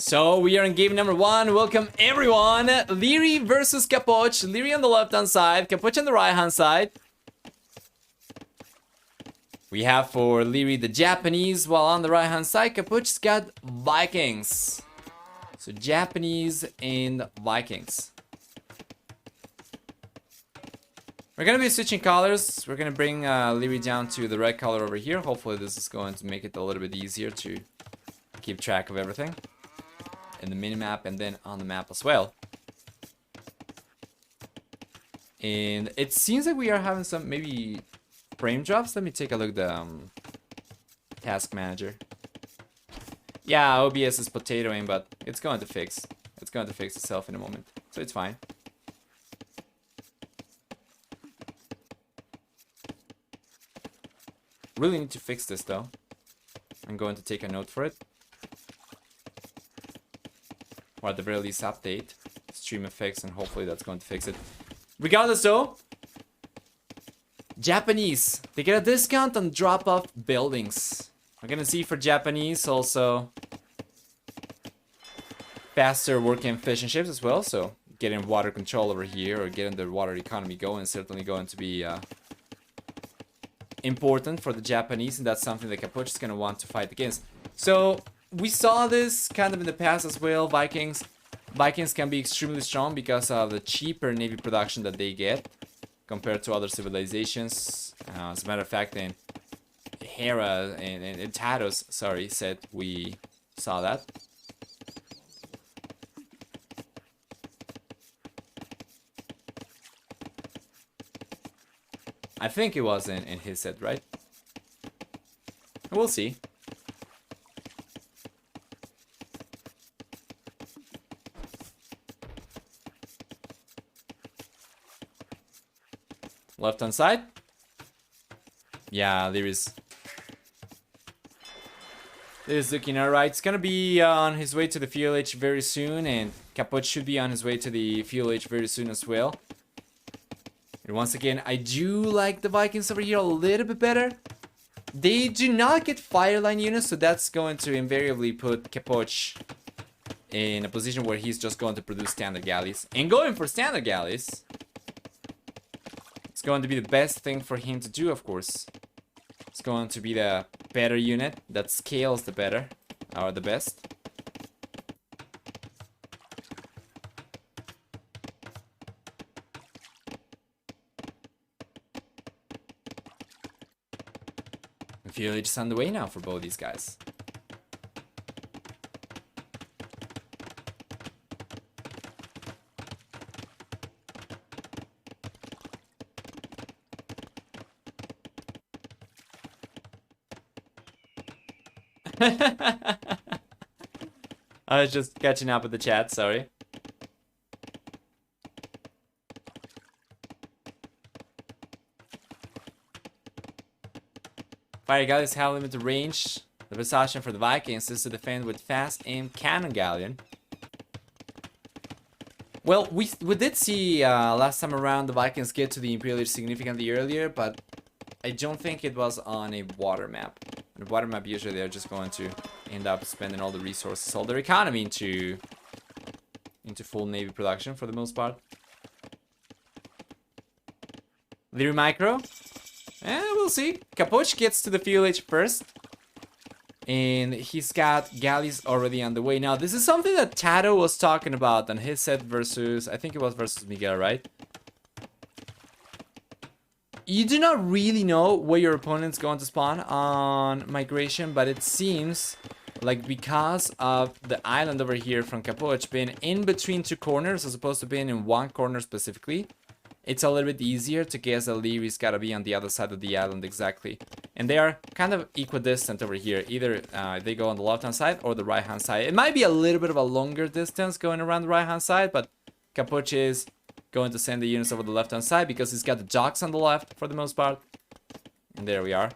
So we are in game number 1. Welcome everyone. Liereyy versus Capoch. Liereyy on the left hand side, Capoch on the right hand side. We have for Liereyy the Japanese, while on the right hand side Capoch's got Vikings. So Japanese and Vikings. We're gonna be switching colors. We're gonna bring Liereyy down to the red color over here. Hopefully this is going to make it a little bit easier to keep track of everything in the minimap and then on the map as well. And it seems like we are having some maybe frame drops. Let me take a look at the task manager. Yeah, OBS is potatoing, but it's going to fix. It's going to fix itself in a moment, so it's fine. Really need to fix this though. I'm going to take a note for it. Or at the very least update stream effects, and hopefully that's going to fix it. Regardless though, Japanese, they get a discount on drop off buildings. We're gonna see for Japanese also faster working efficient ships as well, so getting water control over here or getting the water economy going is certainly going to be important for the Japanese, and that's something that Capoch is gonna want to fight against. So we saw this kind of in the past as well. Vikings can be extremely strong because of the cheaper navy production that they get compared to other civilizations. As a matter of fact, in Hera and Tados, sorry, said we saw that. I think it was in his set, right? We'll see. Left hand side. Yeah, Lierey's looking alright. It's gonna be on his way to the FLH very soon, and Capoch should be on his way to the FLH very soon as well. And once again, I do like the Vikings over here a little bit better. They do not get fireline units, so that's going to invariably put Capoch in a position where he's just going to produce standard galleys. And going for standard galleys, it's going to be the best thing for him to do, of course. It's going to be the better unit that scales the better, or the best. FLH is on the way now for both these guys. I was just catching up with the chat, sorry. Fire galleys have limited range. The position for the Vikings is to defend with fast aim cannon galleon. Well, we did see last time around the Vikings get to the Imperial Age significantly earlier, but I don't think it was on a water map. On a water map, usually they're just going to end up spending all the resources, all their economy into full navy production for the most part. Liereyy micro. We'll see. Capoch gets to the FLH first, and he's got galleys already on the way. Now, this is something that Tato was talking about on his set versus, I think it was versus Miguel, right? You do not really know where your opponent's going to spawn on migration, but it seems like because of the island over here from Capoch being in between two corners as opposed to being in one corner specifically, it's a little bit easier to guess that Lierey's gotta be on the other side of the island exactly. And they are kind of equidistant over here. Either they go on the left hand side or the right hand side. It might be a little bit of a longer distance going around the right hand side, but Capoch is going to send the units over the left hand side because he's got the docks on the left for the most part. And there we are.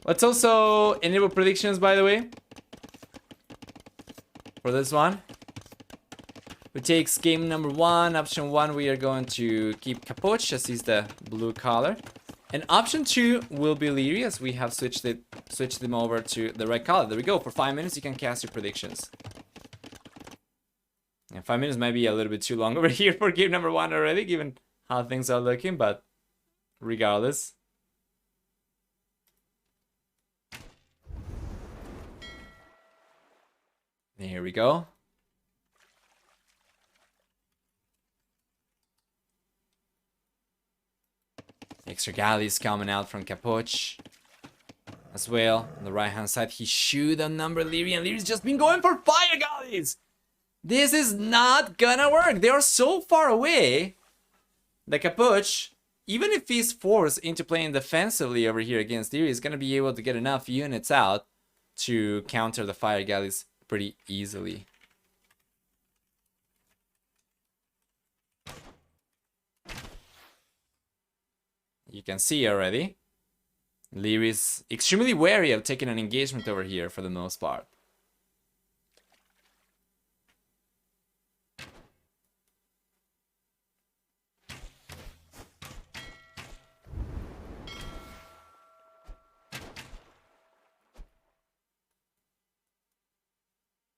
Let's also enable predictions, by the way, for this one. Who takes game number 1. Option 1, we are going to keep Capoch as he's the blue color. And option 2 will be Liereyy, as we have switched them over to the red color. There we go. For 5 minutes, you can cast your predictions. And 5 minutes might be a little bit too long over here for game number 1 already, given how things are looking, but regardless. Here we go. Extra galleys coming out from Capoch as well. On the right hand side, he should outnumber Liereyy, and Lierey's just been going for fire galleys. This is not gonna work. They are so far away that Capoch, even if he's forced into playing defensively over here against Liereyy, is gonna be able to get enough units out to counter the fire galleys pretty easily. You can see already, Lierey's extremely wary of taking an engagement over here for the most part.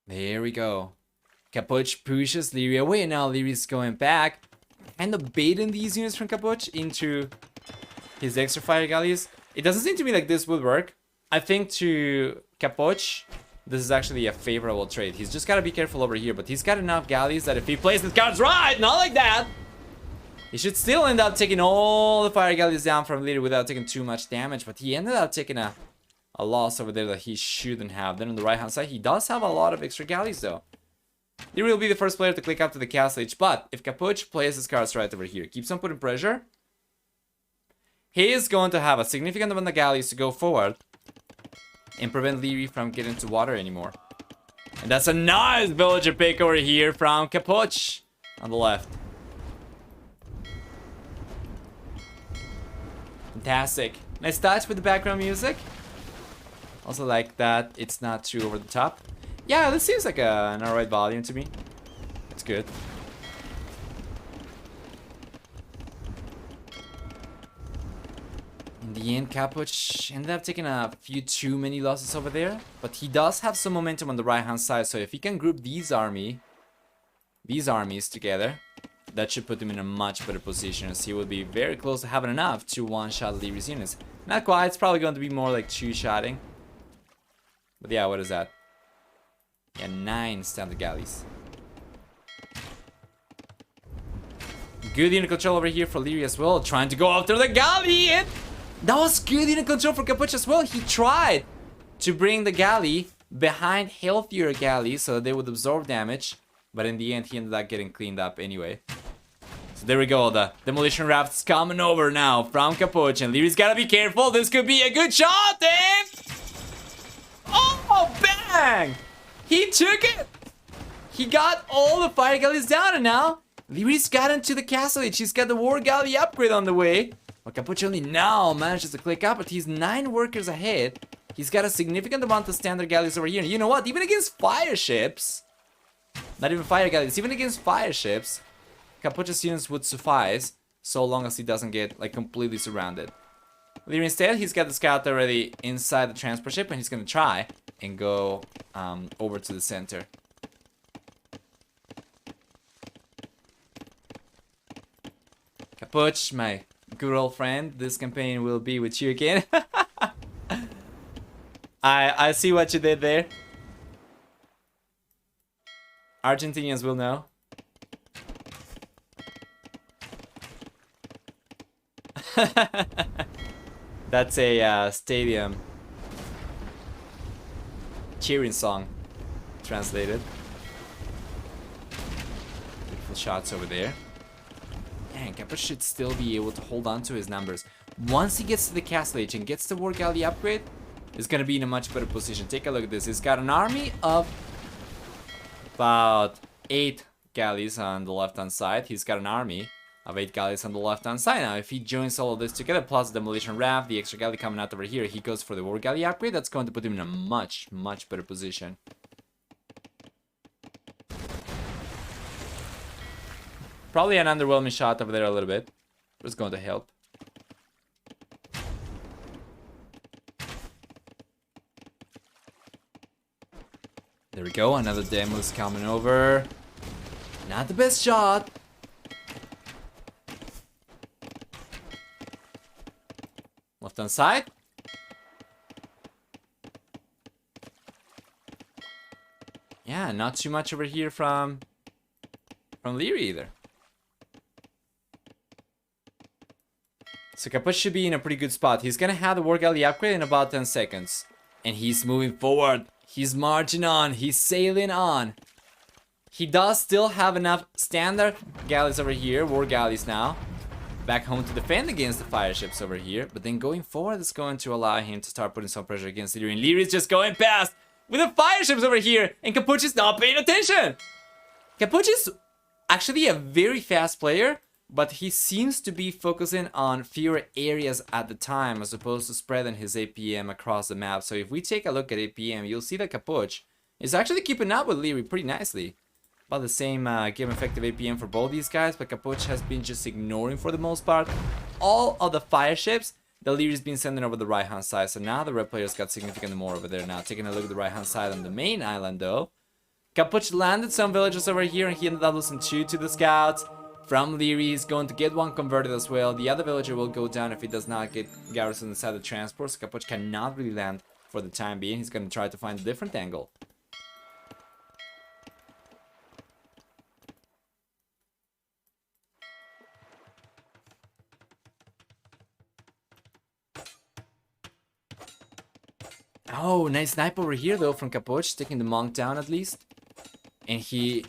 There we go. Capoch pushes Liereyy away, and now Lierey's going back. Kind of baiting these units from Capoch into his extra fire galleys. It doesn't seem to me like this would work. I think to Capoch, this is actually a favorable trade. He's just got to be careful over here, but he's got enough galleys that if he plays his cards right, not like that, he should still end up taking all the fire galleys down from Liereyy without taking too much damage, but he ended up taking a loss over there that he shouldn't have. Then on the right hand side, he does have a lot of extra galleys though. Liereyy will be the first player to click up to the castle edge, but if Capoch plays his cards right over here, keeps on putting pressure, he is going to have a significant amount of galleys to go forward and prevent Liereyy from getting to water anymore. And that's a nice villager pick over here from Capoch on the left. Fantastic. Nice touch with the background music. Also like that it's not too over the top. Yeah, this seems like an alright volume to me. It's good. In the end, Capoch ended up taking a few too many losses over there, but he does have some momentum on the right hand side, so if he can group these armies together, that should put him in a much better position, as he would be very close to having enough to one-shot Lierey's units. Not quite, it's probably going to be more like two-shotting. But yeah, what is that? Yeah, 9 standard galleys. Good unit control over here for Liereyy as well, trying to go after the galley, and that was good unit control for Capoch as well. He tried to bring the galley behind healthier galleys so that they would absorb damage, but in the end he ended up getting cleaned up anyway. So there we go, the demolition rafts coming over now from Capoch, and Lierey's gotta be careful. This could be a good shot, and oh, bang! He took it! He got all the fire galleys down, and now Lierey's got into the castle edge. He's got the war galley upgrade on the way. But Capoch only now manages to click up, but he's 9 workers ahead. He's got a significant amount of standard galleys over here. And you know what? Even against fire ships, not even fire galleys, even against fire ships, Capoch's units would suffice, so long as he doesn't get like completely surrounded. Liereyy instead, he's got the scout already inside the transport ship, and he's gonna try and go over to the center. Capoch, my good old friend, this campaign will be with you again. I see what you did there. Argentinians will know. That's a stadium cheering song, translated. Beautiful shots over there. And Capoch should still be able to hold on to his numbers. Once he gets to the castle age and gets the war galley upgrade, he's gonna be in a much better position. Take a look at this. He's got an army of about 8 galleys on the left hand side. He's got an army of 8 galleys on the left hand side. Now if he joins all of this together, plus the demolition raft, the extra galley coming out over here, he goes for the war galley upgrade. That's going to put him in a much better position. Probably an underwhelming shot over there a little bit, but it's going to help. There we go, another demo's coming over. Not the best shot. Left hand side. Yeah, not too much over here from Liereyy either. So Capoch should be in a pretty good spot. He's gonna have the War Galley upgrade in about 10 seconds. And he's moving forward. He's marching on. He's sailing on. He does still have enough standard galleys over here. War galleys now. Back home to defend against the fire ships over here. But then going forward is going to allow him to start putting some pressure against Liereyy. And Lierey's just going past with the fire ships over here. And Capoch is not paying attention. Capoch is actually a very fast player. But he seems to be focusing on fewer areas at the time as opposed to spreading his APM across the map. So if we take a look at APM, you'll see that Capoch is actually keeping up with Liereyy pretty nicely. About the same game effective APM for both these guys, but Capoch has been just ignoring for the most part all of the fire ships that Lierey's been sending over the right hand side. So now the red players got significantly more over there now. Taking a look at the right hand side on the main island though. Capoch landed some villages over here and he ended up losing 2 to the scouts. From Liereyy, he's going to get 1 converted as well. The other villager will go down if he does not get garrison inside the transport. So Capoch cannot really land for the time being. He's going to try to find a different angle. Oh, nice snipe over here though from Capoch, taking the monk down at least. And he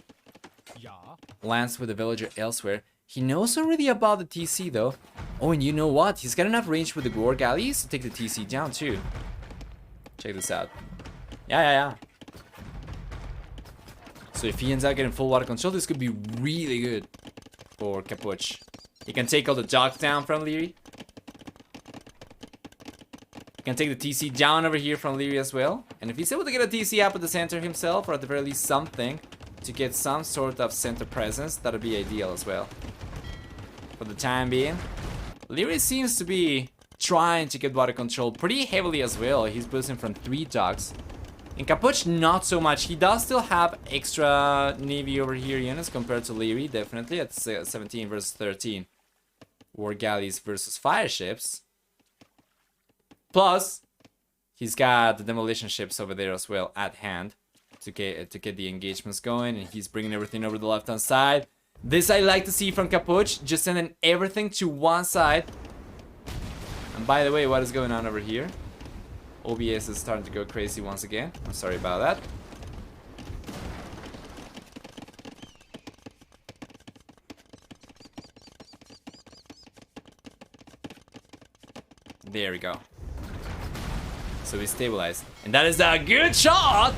lands with a villager elsewhere. He knows already about the TC though. Oh, and you know what? He's got enough range with the War Galleys to take the TC down too. Check this out. Yeah. So if he ends up getting full water control, this could be really good for Capoch. He can take all the docks down from Liereyy. He can take the TC down over here from Liereyy as well. And if he's able to get a TC up at the center himself, or at the very least something, to get some sort of center presence, that'll be ideal as well. For the time being, Liereyy seems to be trying to get water control pretty heavily as well. He's boosting from 3 docks. In Capoch, not so much. He does still have extra navy over here units compared to Liereyy, definitely at 17 versus 13. War galleys versus fire ships. Plus, he's got the demolition ships over there as well at hand. To get the engagements going, and he's bringing everything over the left hand side. This I like to see from Capoch, just sending everything to one side. And by the way, what is going on over here? OBS is starting to go crazy once again. I'm sorry about that. There we go. So we stabilized, and that is a good shot.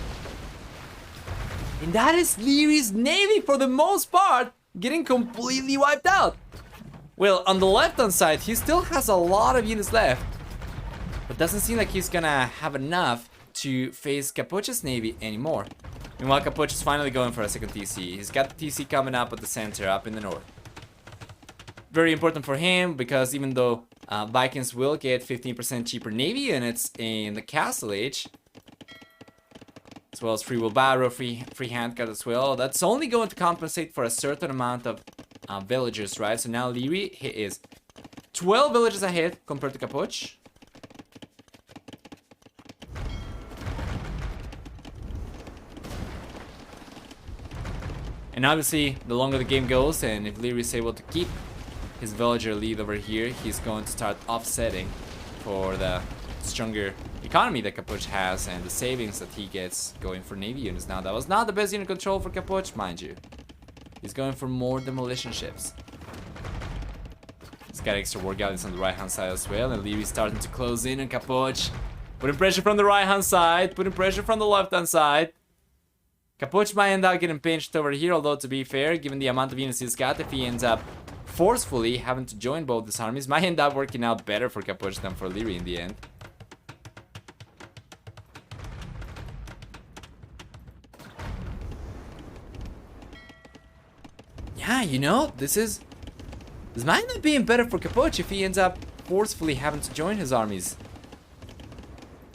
And that is Lierey's navy for the most part, getting completely wiped out. Well, on the left-hand side, he still has a lot of units left. But doesn't seem like he's gonna have enough to face Capoch's navy anymore. Meanwhile, Capoch is finally going for a second TC. He's got the TC coming up at the center, up in the north. Very important for him, because even though Vikings will get 15% cheaper navy units in the Castle Age, as well as free wheelbarrow, free handguard as well. That's only going to compensate for a certain amount of villagers, right? So now Liereyy, he is 12 villages ahead compared to Capoch. And obviously, the longer the game goes, and if Liereyy is able to keep his villager lead over here, he's going to start offsetting for the stronger economy that Capoch has and the savings that he gets going for navy units. Now, that was not the best unit control for Capoch, mind you. He's going for more demolition ships. He's got extra war galleys on the right hand side as well, and Lierey's starting to close in on Capoch. Putting pressure from the right hand side, putting pressure from the left hand side. Capoch might end up getting pinched over here, although to be fair, given the amount of units he's got, if he ends up forcefully having to join both these armies, might end up working out better for Capoch than for Liereyy in the end. Yeah, you know, this might end up being better for Capoch if he ends up forcefully having to join his armies.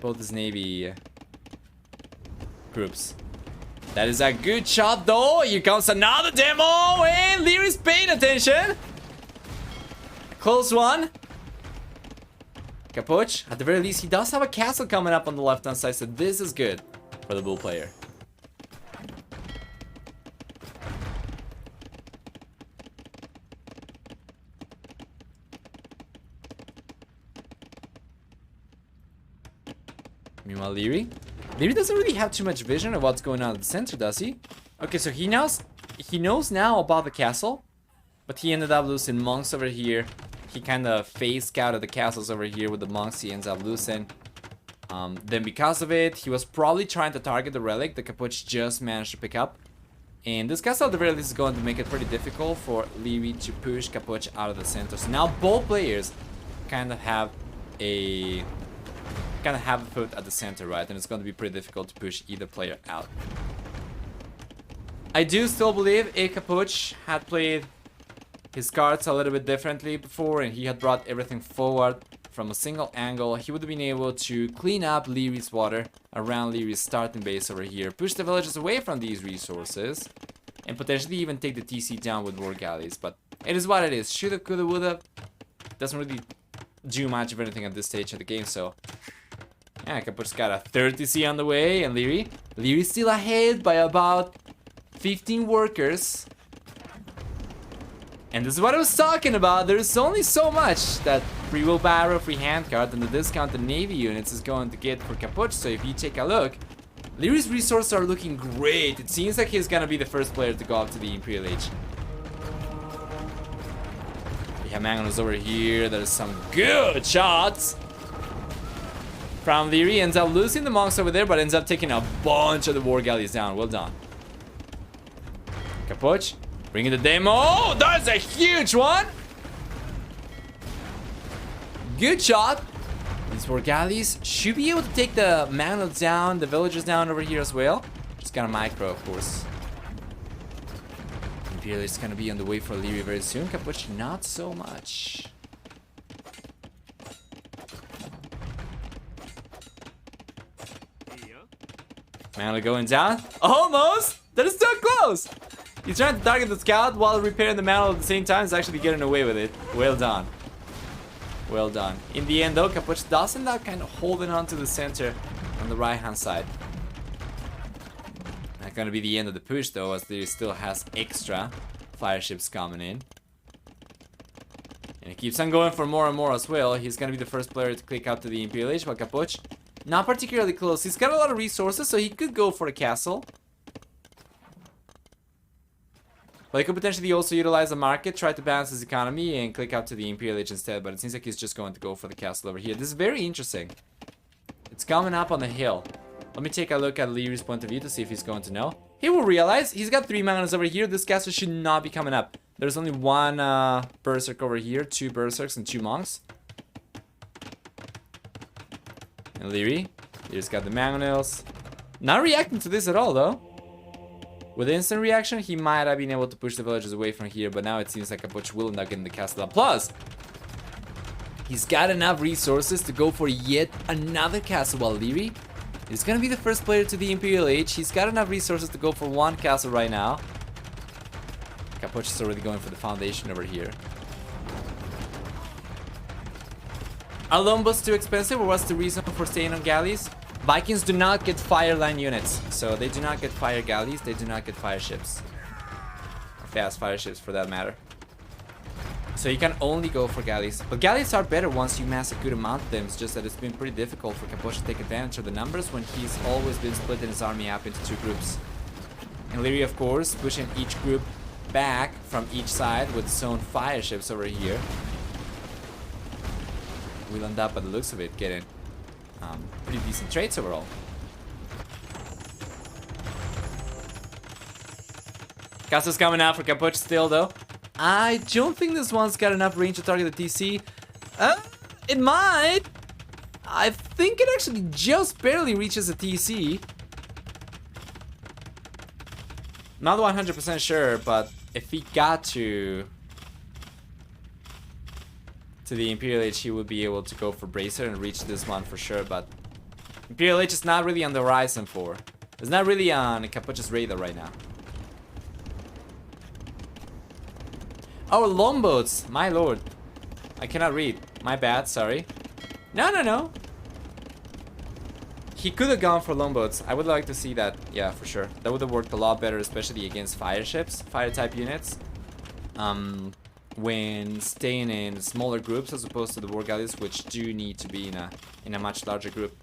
Both his navy groups. That is a good shot though. Here comes another demo, and Lierey's paying attention. A close one. Capoch, at the very least, he does have a castle coming up on the left-hand side, so this is good for the bull player. Meanwhile, Liereyy doesn't really have too much vision of what's going on at the center, does he? Okay, so he knows now about the castle, but he ended up losing monks over here. He kind of phase scouted the castles over here with the monks he ends up losing. Then because of it, he was probably trying to target the relic that Capoch just managed to pick up. And this castle at the very least is going to make it pretty difficult for Liereyy to push Capoch out of the center. So now both players kind of have a foot at the center, right? And it's going to be pretty difficult to push either player out. I do still believe if Capoch had played his cards a little bit differently before and he had brought everything forward from a single angle, he would have been able to clean up Lierey's water around Lierey's starting base over here, push the villagers away from these resources, and potentially even take the TC down with war galleys. But it is what it is. Shoulda, coulda, woulda. Doesn't really do much of anything at this stage of the game, so yeah, Capoch's got a 30C on the way, and Lierey's still ahead by about 15 workers. And this is what I was talking about. There's only so much that free wheelbarrow, free handcart, and the discounted navy units is going to get for Capoch. So if you take a look, Lierey's resources are looking great. It seems like he's gonna be the first player to go up to the Imperial Age. We have Mangonos over here. There's some good shots from Liereyy. Ends up losing the monks over there, but ends up taking a bunch of the war galleys down. Well done. Capoch, bringing the demo. Oh, that's a huge one. Good shot. These war galleys should be able to take the Mangonos down, the villagers down over here as well. Just got a micro, of course. Imperial is gonna be on the way for Liereyy very soon. Capoch, not so much. Mangono going down. Almost! That is so close! He's trying to target the scout while repairing the mantle at the same time. He's actually getting away with it. Well done. Well done. In the end though, Capoch does end up kind of holding on to the center on the right hand side. Not gonna be the end of the push though, as there still has extra fire ships coming in. And he keeps on going for more and more as well. He's gonna be the first player to click up to the Imperial Age, while Capoch not particularly close. He's got a lot of resources, so he could go for a castle. But he could potentially also utilize the market, try to balance his economy, and click up to the Imperial Age instead. But it seems like he's just going to go for the castle over here. This is very interesting. It's coming up on the hill. Let me take a look at Lierey's point of view to see if he's going to know. He will realize he's got 3 Mangonos over here. This castle should not be coming up. There's only one berserk over here, 2 berserks and 2 monks. And Lierey's got the Mangonos. Not reacting to this at all though. With instant reaction, he might have been able to push the villagers away from here, but now it seems like Capoch will end up getting the castle up. Plus, he's got enough resources to go for yet another castle, while Liereyy is gonna be the first player to the Imperial Age. He's got enough resources to go for 1 castle right now. Capoch is already going for the foundation over here. Are Lombos too expensive, or what's the reason for staying on galleys? Vikings do not get fire line units, so they do not get fire galleys, they do not get fire ships. Or fast fire ships for that matter. So you can only go for galleys. But galleys are better once you mass a good amount of them. It's just that it's been pretty difficult for Capoch to take advantage of the numbers when he's always been splitting his army up into 2 groups. And Liereyy, of course, pushing each group back from each side with his own fire ships over here. We'll end up, by the looks of it, getting pretty decent trades overall. Castle's coming out for Capoch still though. I don't think this one's got enough range to target the TC. It might. I think it actually just barely reaches the TC. Not 100% sure, but if he got to the Imperial Age, he would be able to go for Bracer and reach this one for sure, but Imperial Age is not really on the horizon for It's not really on Capoch's radar right now. Oh, longboats! My lord. I cannot read. My bad, sorry. No, no, no. He could have gone for longboats. I would like to see that. Yeah, for sure. That would have worked a lot better, especially against fire ships, fire type units. When staying in smaller groups as opposed to the war galleys, which do need to be in a much larger group.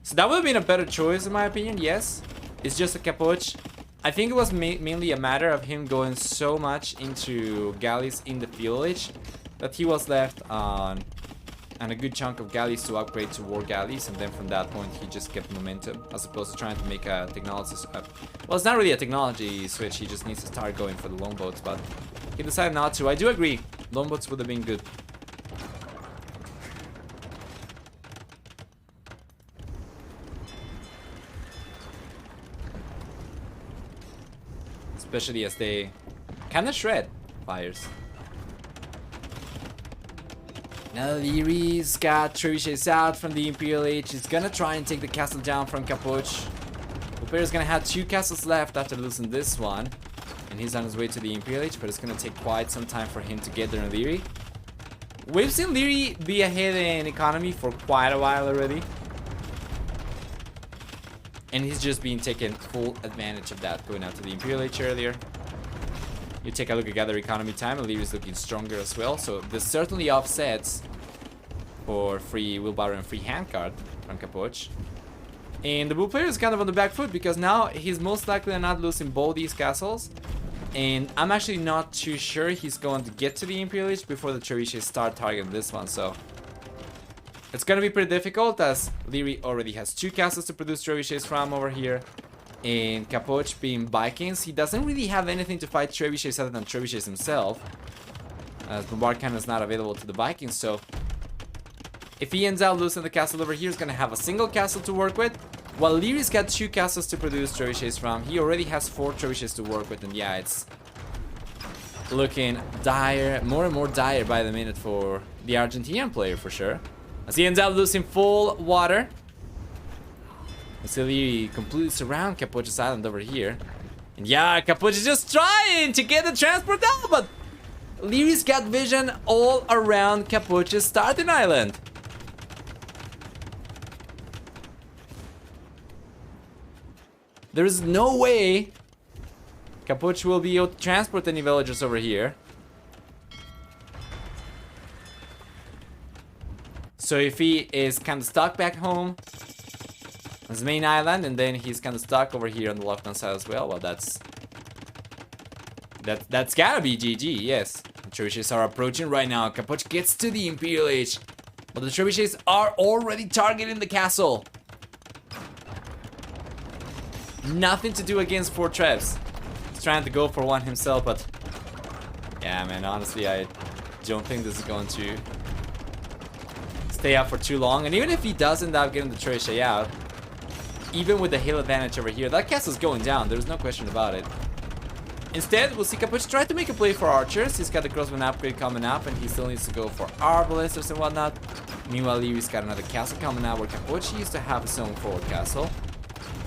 So that would have been a better choice in my opinion, yes. It's just a Capoch. I think it was mainly a matter of him going so much into galleys in the village that he was left on a good chunk of galleys to upgrade to war galleys, and then from that point he just kept momentum as opposed to trying to make a technology well, it's not really a technology switch, he just needs to start going for the longboats, but he decided not to. I do agree, longboats would have been good. Especially as they kind of shred fires. Now Lierey's got trebuchets out from the Imperial Age. He's gonna try and take the castle down from Capoch. Lupero's gonna have 2 castles left after losing this one. And he's on his way to the Imperial Age, but it's gonna take quite some time for him to get there in Liereyy. We've seen Liereyy be ahead in economy for quite a while already. And he's just been taking full advantage of that, going out to the Imperial Age earlier. You take a look at gather economy time, and Lierey's looking stronger as well. So this certainly offsets for free wheelbarrow and free handcart from Capoch. And the blue player is kind of on the back foot because now he's most likely not losing both these castles. And I'm actually not too sure he's going to get to the Imperial Age before the trebuchets start targeting this one. So it's going to be pretty difficult as Liereyy already has 2 castles to produce trebuchets from over here. And Capoch being Vikings, he doesn't really have anything to fight trebuchets other than trebuchets himself, as bombard cannon is not available to the Vikings. So if he ends up losing the castle over here, he's gonna have a single castle to work with, while Lierey's got 2 castles to produce trebuchets from. He already has 4 trebuchets to work with, and yeah, it's looking dire, more and more dire by the minute for the Argentinian player for sure, as he ends up losing full water. So Liereyy completely surround Capoch's island over here. And yeah, Capoch is just trying to get the transport down, but Lierey's got vision all around Capoch's starting island. There is no way Capoch will be able to transport any villagers over here. So if he is kind of stuck back home on his main island, and then he's kind of stuck over here on the left-hand side as well, well, that's gotta be GG, yes. The trebuchets are approaching right now. Capoch gets to the Imperial Age, but the trebuchets are already targeting the castle. Nothing to do against 4 trebs. He's trying to go for one himself, but yeah, man, honestly, I don't think this is going to stay up for too long. And even if he does end up getting the trebuchet out, even with the hill advantage over here, that castle's going down. There's no question about it. Instead, we'll see Capoch try to make a play for archers. He's got the crossbow upgrade coming up, and he still needs to go for arbalesters and whatnot. Meanwhile, Lierey's got another castle coming out where Capoch used to have his own forward castle.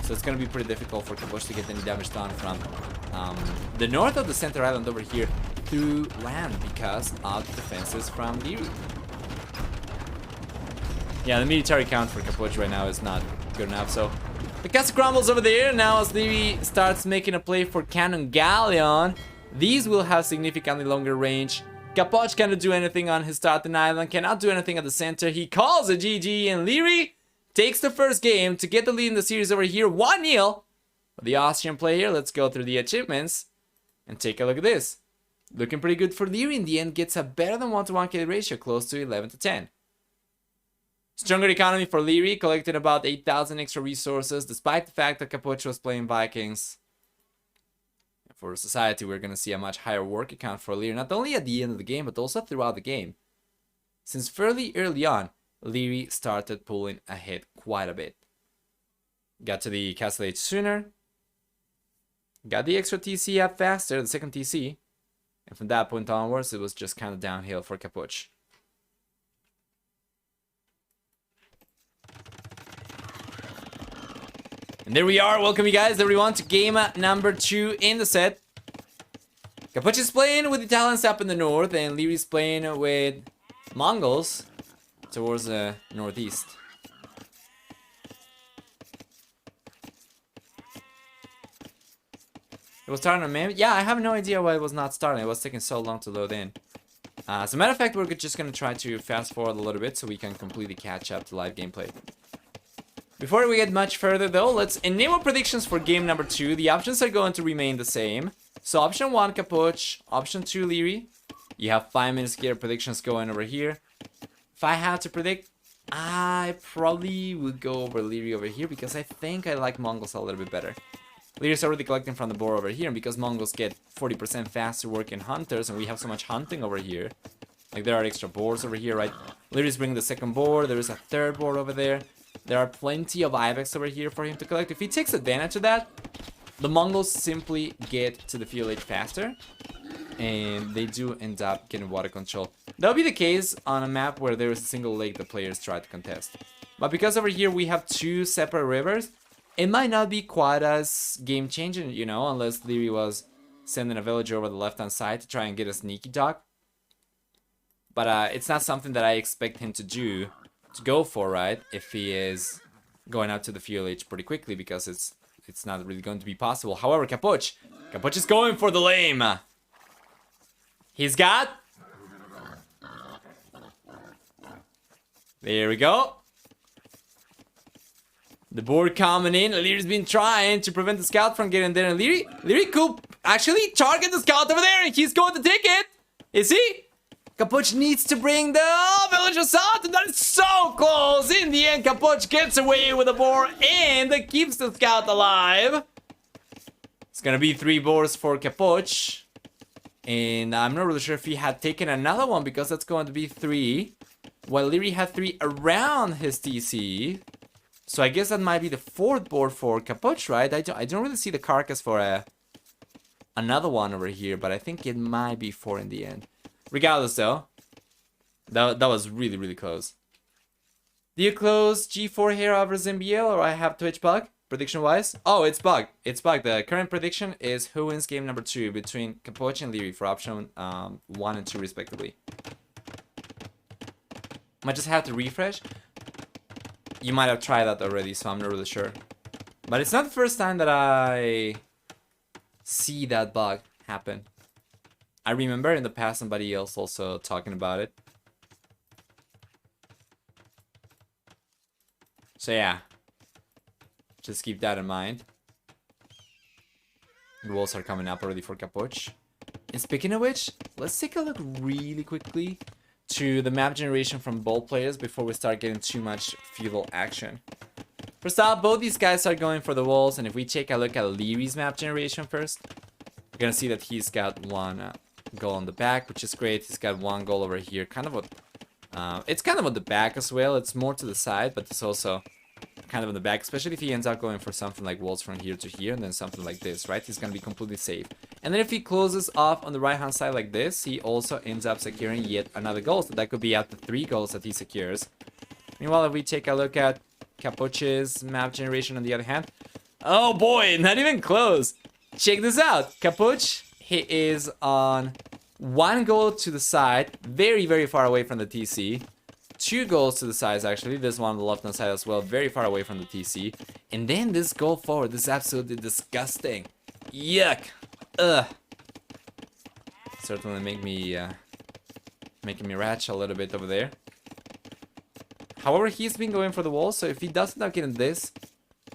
So it's going to be pretty difficult for Capoch to get any damage done from the north of the center island over here through land because of the defenses from Liereyy. Yeah, the military count for Capoch right now is not good enough, so the castle crumbles over there. Now as Liereyy starts making a play for cannon galleon, these will have significantly longer range. Capoch cannot do anything on his starting island, cannot do anything at the center. He calls a GG, and Liereyy takes the first game to get the lead in the series over here, 1-0. The Austrian player, let's go through the achievements and take a look at this. Looking pretty good for Liereyy in the end, gets a better than 1-to-1 kill ratio, close to 11-to-10. Stronger economy for Liereyy, collecting about 8,000 extra resources, despite the fact that Capoch was playing Vikings. For society, we're going to see a much higher work account for Liereyy, not only at the end of the game, but also throughout the game. Since fairly early on, Liereyy started pulling ahead quite a bit. Got to the castle age sooner. Got the extra TC up faster, the second TC. And from that point onwards, it was just kind of downhill for Capoch. And there we are. Welcome you guys, everyone, to game number 2 in the set. Capoch is playing with Italians up in the north, and Lierey's playing with Mongols towards the northeast. It was starting on main? Yeah, I have no idea why it was not starting. It was taking so long to load in. As a matter of fact, we're just going to try to fast forward a little bit so we can completely catch up to live gameplay. Before we get much further though, let's enable predictions for game number 2. The options are going to remain the same. So option 1, Capoch. Option 2, Liereyy. You have 5 minutes to get predictions going over here. If I had to predict, I probably would go over Liereyy over here because I think I like Mongols a little bit better. Lierey's already collecting from the board over here, and because Mongols get 40% faster work in hunters, and we have so much hunting over here. Like, there are extra boards over here, right? Lierey's bringing the second board, there is a third board over there. There are plenty of Ibex over here for him to collect. If he takes advantage of that, the Mongols simply get to the field age faster, and they do end up getting water control. That'll be the case on a map where there is a single lake the players try to contest. But because over here we have 2 separate rivers, it might not be quite as game-changing, you know, unless Liereyy was sending a villager over the left-hand side to try and get a sneaky dog. But it's not something that I expect him to do, to go for, right? If he is going out to the field age pretty quickly, because it's not really going to be possible. However, Capoch is going for the lame. He's got... There we go. The board coming in. Lierey's been trying to prevent the scout from getting there. And Liereyy could actually target the scout over there, and he's going to take it. Is he? Capoch needs to bring the villagers out, and that is so close. In the end, Capoch gets away with the board and keeps the scout alive. It's gonna be 3 boards for Capoch. And I'm not really sure if he had taken another one, because that's going to be 3. While Liereyy had 3 around his TC. So I guess that might be the 4th board for Capoch, right? I don't really see the carcass for another one over here, but I think it might be 4 in the end. Regardless though, that was really, really close. Do you close G4 here over Zimbiel, or I have Twitch bug? Prediction wise? Oh, it's bug. It's bug. The current prediction is who wins game number 2 between Capoch and Liereyy for option 1 and 2 respectively. Might just have to refresh. You might have tried that already, so I'm not really sure. But it's not the first time that I see that bug happen. I remember in the past somebody else also talking about it. So yeah, just keep that in mind. The walls are coming up already for Capoch. And speaking of which, let's take a look really quickly to the map generation from both players before we start getting too much feudal action. First off, both these guys are going for the walls, and if we take a look at Lierey's map generation first, we're gonna see that he's got 1 goal on the back, which is great. He's got 1 goal over here, kind of what it's kind of on the back as well. It's more to the side, but it's also kind of on the back, especially if he ends up going for something like walls from here to here and then something like this, right? He's gonna be completely safe. And then if he closes off on the right hand side like this, he also ends up securing yet another goal, so that could be out the 3 goals that he secures. Meanwhile, if we take a look at Capoch's map generation on the other hand, oh boy, not even close. Check this out. Capoch, he is on 1 goal to the side, very, very far away from the TC. 2 goals to the sides, actually. This one on the left-hand side as well, very far away from the TC. And then this goal forward, this is absolutely disgusting. Yuck. Ugh. Certainly making me ratch a little bit over there. However, he's been going for the wall, so if he does end up getting this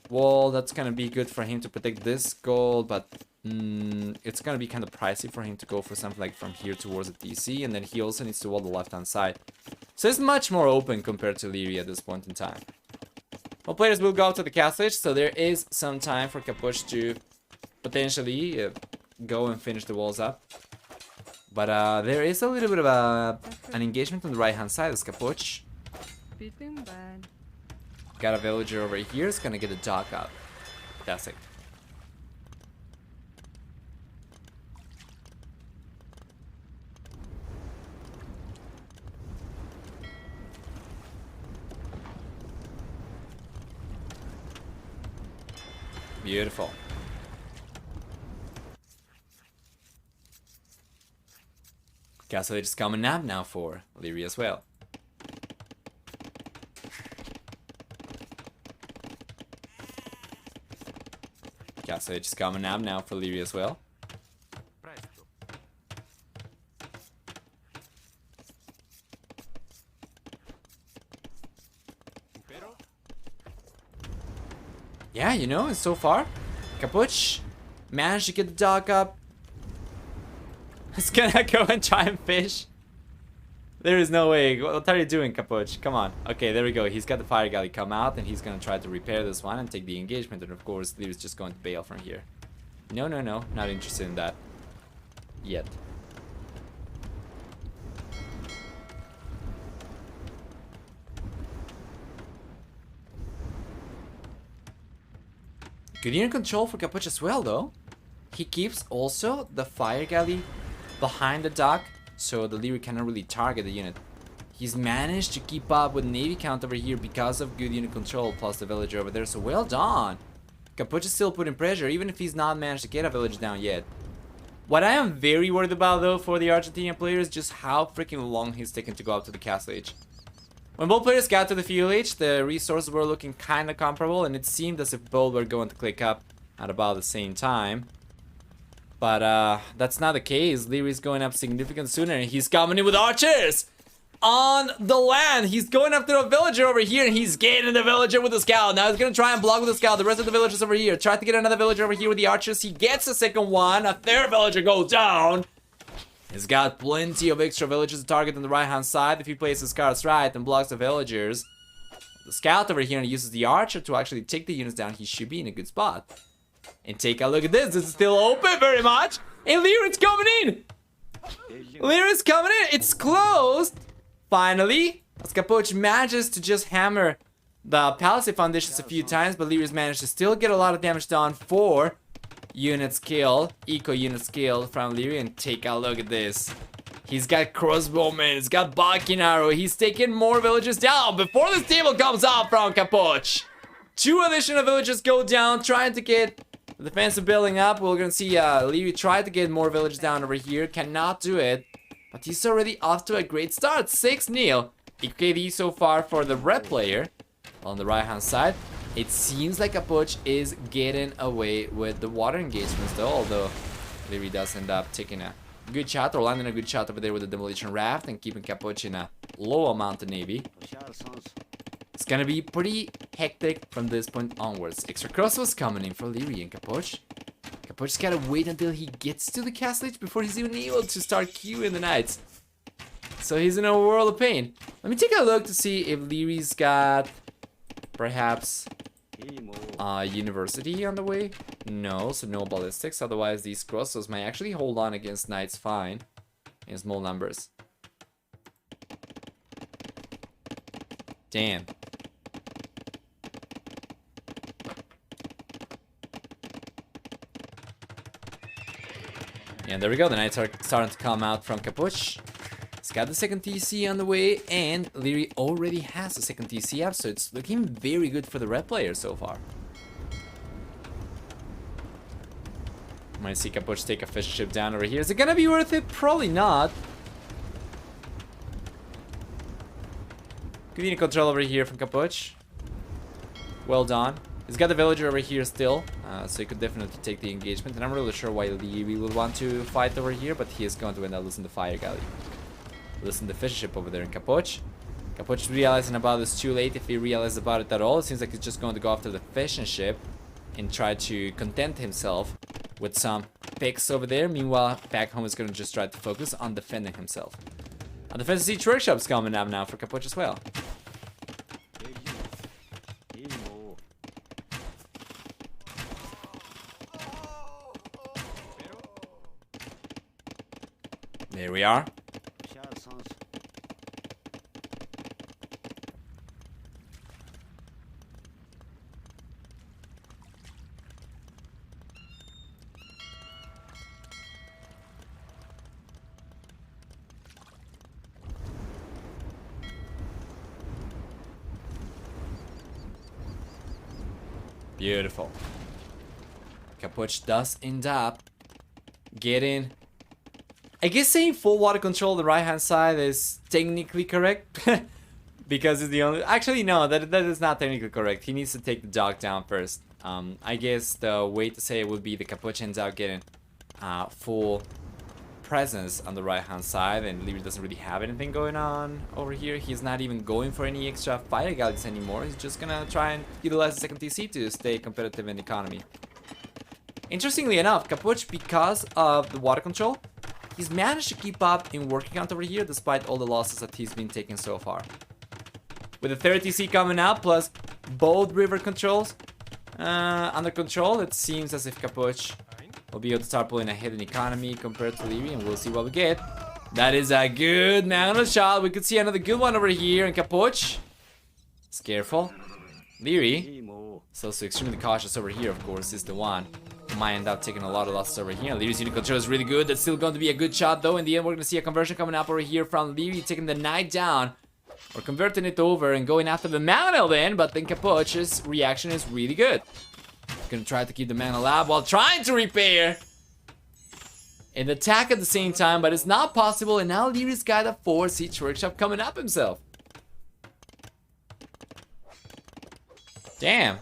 wall, that's gonna be good for him to protect this goal, but it's gonna be kind of pricey for him to go for something like from here towards the TC, and then he also needs to wall the left-hand side. So it's much more open compared to Liereyy at this point in time. Well, players will go to the castle, so there is some time for Capoch to potentially go and finish the walls up. But there is a little bit of an engagement on the right-hand side as Capoch got a villager over here. It's gonna get a dog out. Fantastic. Beautiful. Castle Age is coming up now for Liereyy as well. Castle Age is coming up now for Liereyy as well. Yeah, you know, and so far, Capoch managed to get the dog up. It's gonna go and try and fish. There is no way. What are you doing, Capoch? Come on. Okay, there we go. He's got the fire galley come out, and he's gonna try to repair this one and take the engagement. And of course, Lierey's just going to bail from here. No, no, no. Not interested in that. Yet. Good unit control for Capoch as well, though. He keeps also the fire galley behind the dock, so the Liereyy cannot really target the unit. He's managed to keep up with navy count over here because of good unit control plus the villager over there, so well done. Capoch is still putting pressure, even if he's not managed to get a village down yet. What I am very worried about, though, for the Argentinian player is just how freaking long he's taking to go up to the castle age. When both players got to the fuel age, the resources were looking kind of comparable, and it seemed as if both were going to click up at about the same time. But that's not the case. Lierey's going up significantly sooner, and he's coming in with archers on the land. He's going after a villager over here, and he's getting the villager with the scout. Now he's gonna try and block with the scout. The rest of the villagers over here. Try to get another villager over here with the archers. He gets a second one. A third villager goes down. He's got plenty of extra villagers to target on the right-hand side if he plays his cards right and blocks the villagers. The scout over here uses the archer to actually take the units down. He should be in a good spot. And take a look at this. This is still open very much. And Lierey's coming in. Lierey's coming in. It's closed. Finally. As Capoch manages to just hammer the palisade foundations a few times, but Lierey's managed to still get a lot of damage done for units killed. Eco units killed from Liereyy. And take a look at this. He's got crossbowmen. He's got Bakin arrow. He's taking more villagers down before this table comes out from Capoch. 2 additional villagers go down, trying to get the defensive building up. We're gonna see Liereyy try to get more villagers down over here. Cannot do it. But he's already off to a great start. 6-0. EKD so far for the red player. On the right hand side. It seems like Capoch is getting away with the water engagements though. Although Liereyy does end up taking a good shot or landing a good shot over there with the demolition raft. And keeping Capoch in a low amount of navy. It's gonna be pretty hectic from this point onwards. Extra crossbows coming in for Liereyy and Capoch. Capoch's gotta wait until he gets to the castle age before he's even able to start queuing the knights. So he's in a world of pain. Let me take a look to see if Lierey's got perhaps university on the way. No, so no ballistics. Otherwise these crossbows might actually hold on against knights fine in small numbers. Damn. And there we go, the knights are starting to come out from Capoch. He's got the second TC on the way, and Liereyy already has the second TC up, so it's looking very good for the red player so far. I'm gonna see Capoch take a fish ship down over here. Is it gonna be worth it? Probably not. Good unit control over here from Capoch. Well done. He's got the villager over here still, so he could definitely take the engagement. And I'm really sure why Liereyy would want to fight over here, but he is going to end up losing the fire galley. Losing the fish ship over there in Capoch. Capoch realizing about this too late, if he realizes about it at all. It seems like he's just going to go after the fishing ship and try to content himself with some picks over there. Meanwhile, back home is going to just try to focus on defending himself. A defensive siege workshop's coming up now for Capoch as well. There we are. Beautiful. Capoch does end up getting... I guess saying full water control on the right hand side is technically correct. Because it's the only... Actually, no, that is not technically correct. He needs to take the dog down first. I guess the way to say it would be the Capoch ends up getting full presence on the right hand side, and Liereyy doesn't really have anything going on over here. He's not even going for any extra fire galleys anymore. He's just gonna try and utilize the second TC to stay competitive in the economy. Interestingly enough, Capoch, because of the water control, he's managed to keep up in working count over here despite all the losses that he's been taking so far. With the third TC coming out, plus both river controls under control, it seems as if Capoch will be able to start pulling ahead in economy compared to Liereyy, and we'll see what we get. That is a good Magno shot. We could see another good one over here, and Capoch is careful. Liereyy, so extremely cautious over here, of course, is the one who might end up taking a lot of losses over here. Lierey's unit control is really good. That's still going to be a good shot, though. In the end, we're going to see a conversion coming up over here from Liereyy, taking the knight down. Or converting it over and going after the Magno then, but then Capoch's reaction is really good. Gonna try to keep the Magno alive while trying to repair and attack at the same time, but it's not possible, and now Lierey's got a 4 siege workshop coming up himself. Damn.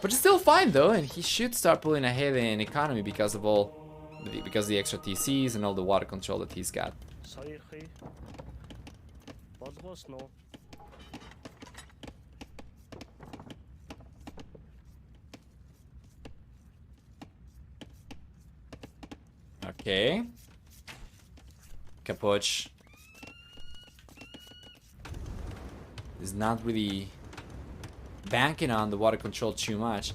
But it's still fine though, and he should start pulling ahead in economy because of the extra TCs and all the water control that he's got. Okay. Capoch is not really banking on the water control too much.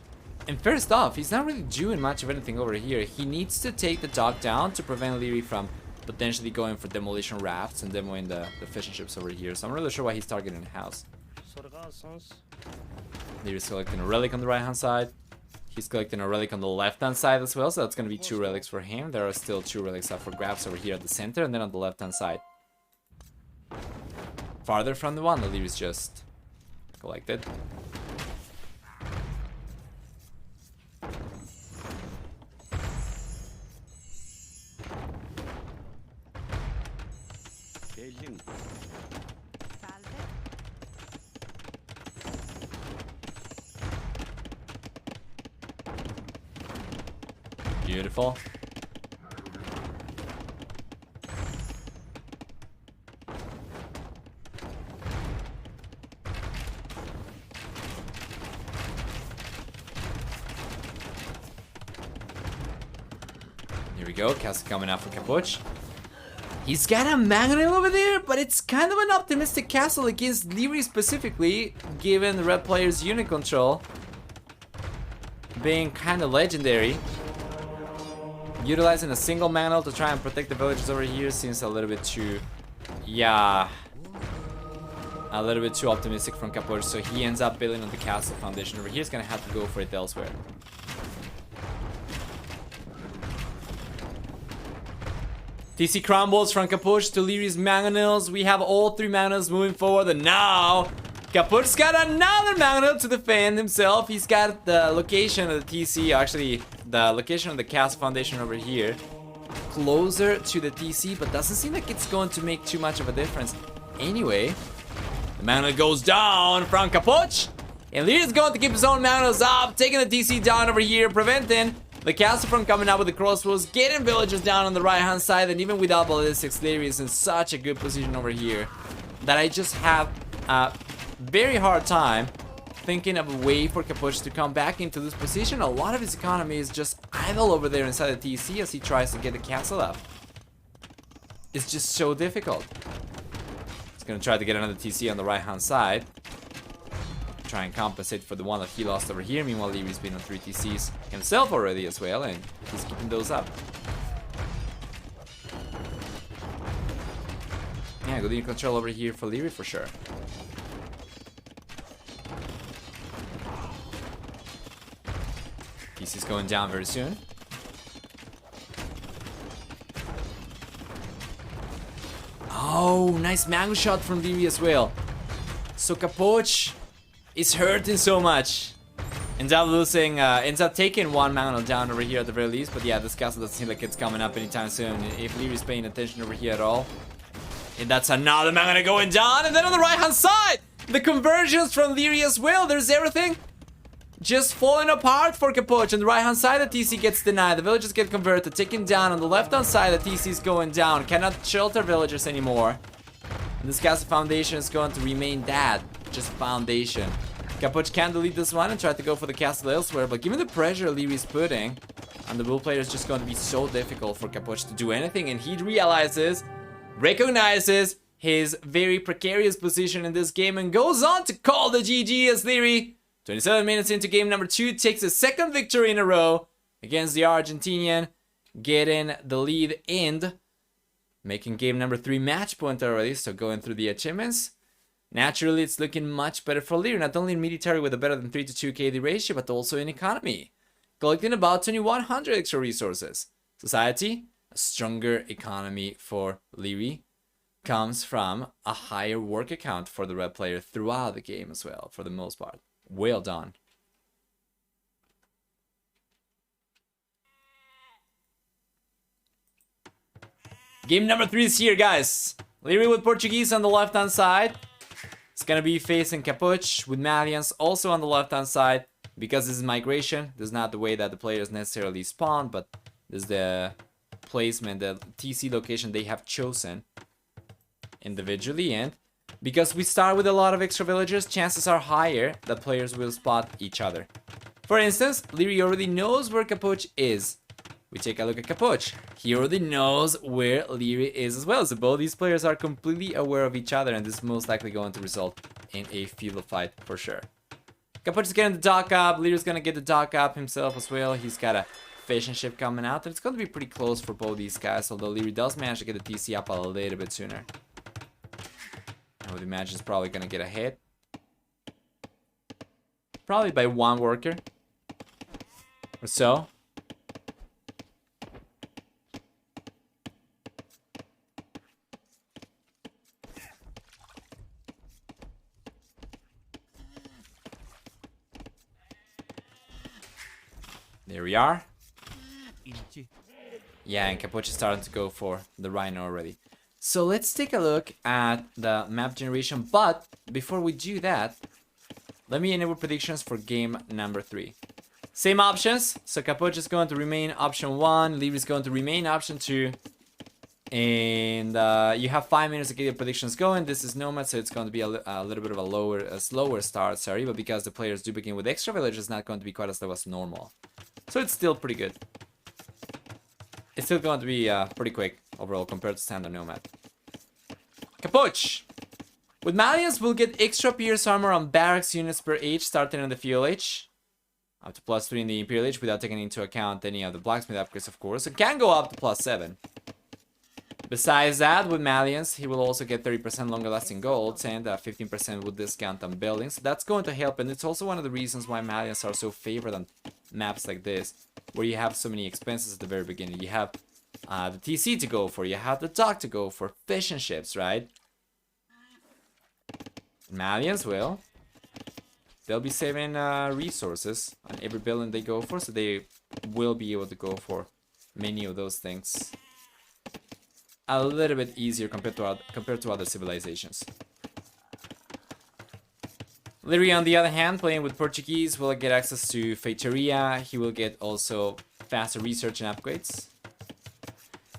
And first off, he's not really doing much of anything over here. He needs to take the dock down to prevent Liereyy from potentially going for demolition rafts and demoing the fishing ships over here. So I'm really sure why he's targeting the house. Lierey's collecting a relic on the right hand side. He's collecting a relic on the left hand side as well, so that's going to be 2 relics for him. There are still 2 relics up for grabs over here at the center and then on the left hand side. Farther from the one that Lierey's just collected. Beautiful. Here we go, castle coming out for Capoch. He's got a Magno over there, but it's kind of an optimistic castle against Liereyy specifically, given the red player's unit control being kind of legendary. Utilizing a single Magno to try and protect the villagers over here seems a little bit too... Yeah. A little bit too optimistic from Capoch, so he ends up building on the castle foundation over here. He's gonna have to go for it elsewhere. TC crumbles from Capoch to Lierey's Magnos. We have all 3 Magnos moving forward, and now Capoch's got another Magno to defend himself. He's got the location of the TC, actually the location of the castle foundation over here, closer to the TC, but doesn't seem like it's going to make too much of a difference. Anyway, the Magno goes down from Capoch, and Lierey's going to keep his own Magnos up, taking the TC down over here, preventing the castle from coming out with the crossbows, getting villagers down on the right hand side, and even without ballistics, Liereyy is in such a good position over here that I just have a very hard time thinking of a way for Capoch to come back into this position. A lot of his economy is just idle over there inside the TC as he tries to get the castle up. It's just so difficult. He's gonna try to get another TC on the right hand side, try and compensate for the one that he lost over here. Meanwhile, Lierey's been on 3 TCs himself already as well, and he's keeping those up. Yeah, good unit control over here for Liereyy for sure. TC's going down very soon. Oh, nice Magno shot from Liereyy as well. So Capoch is hurting so much. Ends up taking one Mountain down over here at the very least. But yeah, this castle doesn't seem like it's coming up anytime soon. If Lierey's paying attention over here at all. And that's another Mountain going down. And then on the right hand side, the conversions from Liereyy as well. There's everything just falling apart for Capoch. On the right hand side, the TC gets denied. The villagers get converted, taken down. On the left hand side, the TC is going down. Cannot shelter villagers anymore. And this castle foundation is going to remain that. Just foundation. Capoch can delete this one and try to go for the castle elsewhere, but given the pressure Lierey's putting on the bull player, it's just going to be so difficult for Capoch to do anything, and he recognizes his very precarious position in this game and goes on to call the GG as Liereyy, 27 minutes into game number 2, takes his second victory in a row against the Argentinian, getting the lead and making game number 3 match point already, so going through the achievements. Naturally, it's looking much better for Liereyy, not only in military with a better than 3 to 2 KD ratio, but also in economy. Collecting about 2100 extra resources. Society, a stronger economy for Liereyy, comes from a higher work account for the red player throughout the game as well, for the most part. Well done. Game number 3 is here, guys. Liereyy with Portuguese on the left-hand side. It's gonna be facing Capoch with Malians also on the left-hand side. Because this is migration, this is not the way that the players necessarily spawn, but this is the placement, the TC location they have chosen individually. And because we start with a lot of extra villagers, chances are higher that players will spot each other. For instance, Liereyy already knows where Capoch is. We take a look at Capoch. He already knows where Liereyy is as well. So both these players are completely aware of each other, and this is most likely going to result in a feudal fight for sure. Capoch is getting the dock up. Lierey's gonna get the dock up himself as well. He's got a fishing ship coming out, and it's gonna be pretty close for both these guys, although Liereyy does manage to get the TC up a little bit sooner. I would imagine it's probably gonna get a hit. Probably by one worker or so. There we are. Yeah, and Capoch is starting to go for the Rhino already. So let's take a look at the map generation. But before we do that, let me enable predictions for game number 3. Same options. So Capoch is going to remain option 1. Liereyy is going to remain option 2. And you have 5 minutes to get your predictions going. This is Nomad, so it's going to be a little bit of a slower start, sorry. But because the players do begin with extra village, it's not going to be quite as slow as normal. So it's still pretty good. It's still going to be pretty quick overall compared to standard Nomad. Capoch! With Malians, we'll get extra Pierce armor on barracks units per age, starting on the fuel age. Up to +3 in the Imperial age without taking into account any of the blacksmith upgrades, of course. It can go up to +7. Besides that, with Malians, he will also get 30% longer lasting golds and 15% with discount on buildings. So that's going to help, and it's also one of the reasons why Malians are so favored on maps like this, where you have so many expenses at the very beginning. You have the TC to go for, you have the dock to go for, fishing ships, right? Malians will. They'll be saving resources on every building they go for, so they will be able to go for many of those things a little bit easier compared to other civilizations. Liereyy, on the other hand, playing with Portuguese, will get access to Feitoria. He will get also faster research and upgrades.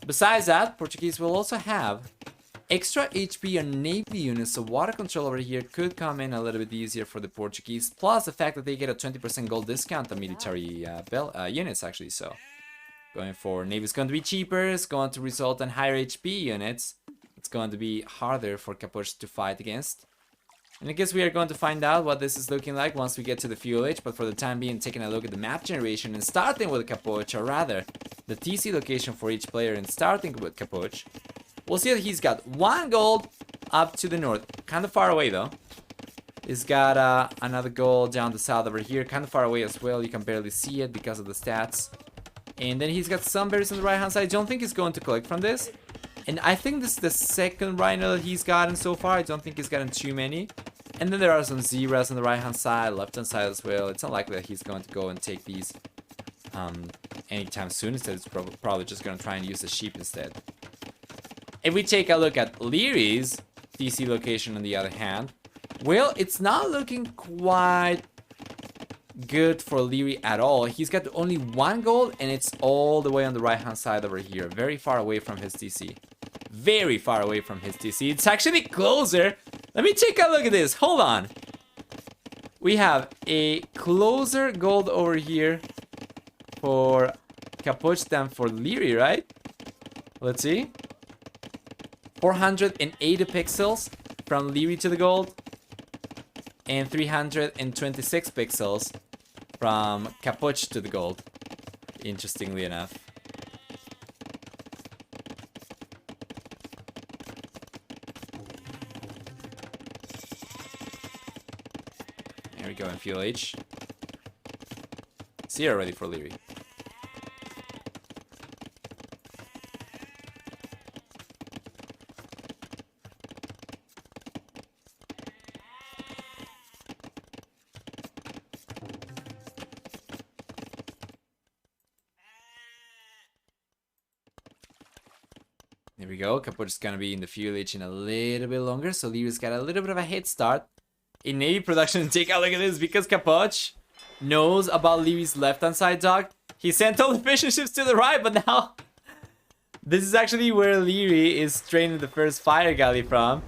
Besides that, Portuguese will also have extra HP on Navy units, so water control over here could come in a little bit easier for the Portuguese. Plus the fact that they get a 20% gold discount on military units, actually, so going for Navy is going to be cheaper, it's going to result in higher HP units. It's going to be harder for Capoch to fight against. And I guess we are going to find out what this is looking like once we get to the fuel age, but for the time being, taking a look at the map generation and starting with Capoch, or rather, the TC location for each player and starting with Capoch, we'll see that he's got 1 gold up to the north, kind of far away though. He's got another gold down the south over here, kind of far away as well, you can barely see it because of the stats. And then he's got some berries on the right hand side. I don't think he's going to collect from this. And I think this is the second rhino that he's gotten so far. I don't think he's gotten too many. And then there are some zebras on the right hand side, left hand side as well. It's unlikely that he's going to go and take these anytime soon. Instead, it's probably just going to try and use the sheep instead. If we take a look at Lierey's DC location on the other hand, well, it's not looking quite good for Liereyy at all. He's got only 1 gold, and it's all the way on the right hand side over here, very far away from his DC. Very far away from his DC. It's actually closer. Let me take a look at this. Hold on. We have a closer gold over here for Capoch than for Liereyy, right? Let's see. 480 pixels from Liereyy to the gold, and 326 pixels from Capoch to the gold, interestingly enough. There we go in Fuel H. 0 ready for Liereyy. There we go. Capoch is gonna be in the Fuel H in a little bit longer, so Lierey's got a little bit of a head start in Navy production. Take a look at this, because Capoch knows about Lierey's left-hand side dock. He sent all the fishing ships to the right, but now this is actually where Liereyy is training the first fire galley from.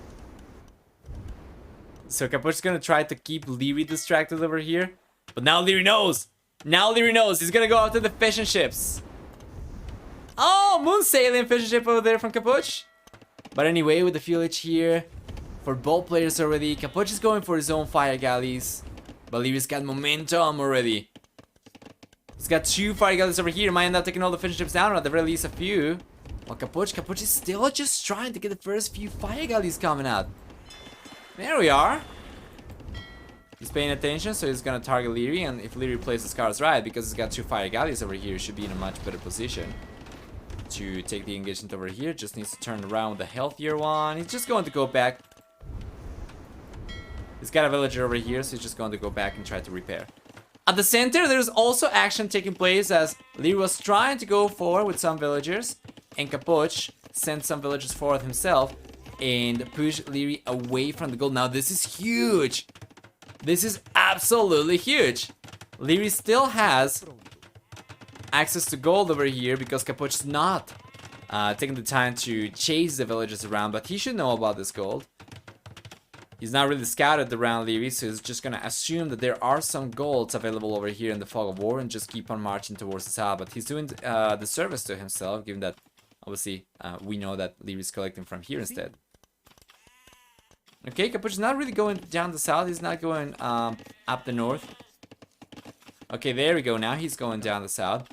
So Capoch is gonna try to keep Liereyy distracted over here, but now Liereyy knows. Now Liereyy knows. He's gonna go after the fishing ships. Oh, moon sailing fishing ship over there from Capoch. But anyway, with the Fuel H here for both players already, Capoch is going for his own fire galleys, but Lierey's got momentum already. He's got 2 fire galleys over here. Might end up taking all the fishing ships down, or at the very least a few. While Capoch is still just trying to get the first few fire galleys coming out. There we are. He's paying attention, so he's gonna target Liereyy, and if Liereyy plays his cards right, because he's got 2 fire galleys over here, he should be in a much better position to take the engagement over here. Just needs to turn around with a healthier one. He's just going to go back. He's got a villager over here, so he's just going to go back and try to repair. At the center, there's also action taking place as Liereyy was trying to go forward with some villagers, and Capoch sent some villagers forward himself and pushed Liereyy away from the goal. Now this is huge. This is absolutely huge. Liereyy still has access to gold over here because Capoch is not taking the time to chase the villagers around, but he should know about this gold. He's not really scouted around Liereyy, so he's just gonna assume that there are some golds available over here in the Fog of War and just keep on marching towards the south. But he's doing the service to himself, given that obviously we know that Lierey's collecting from here instead. Okay, Capoch is not really going down the south. He's not going up the north. Okay, there we go. Now he's going down the south.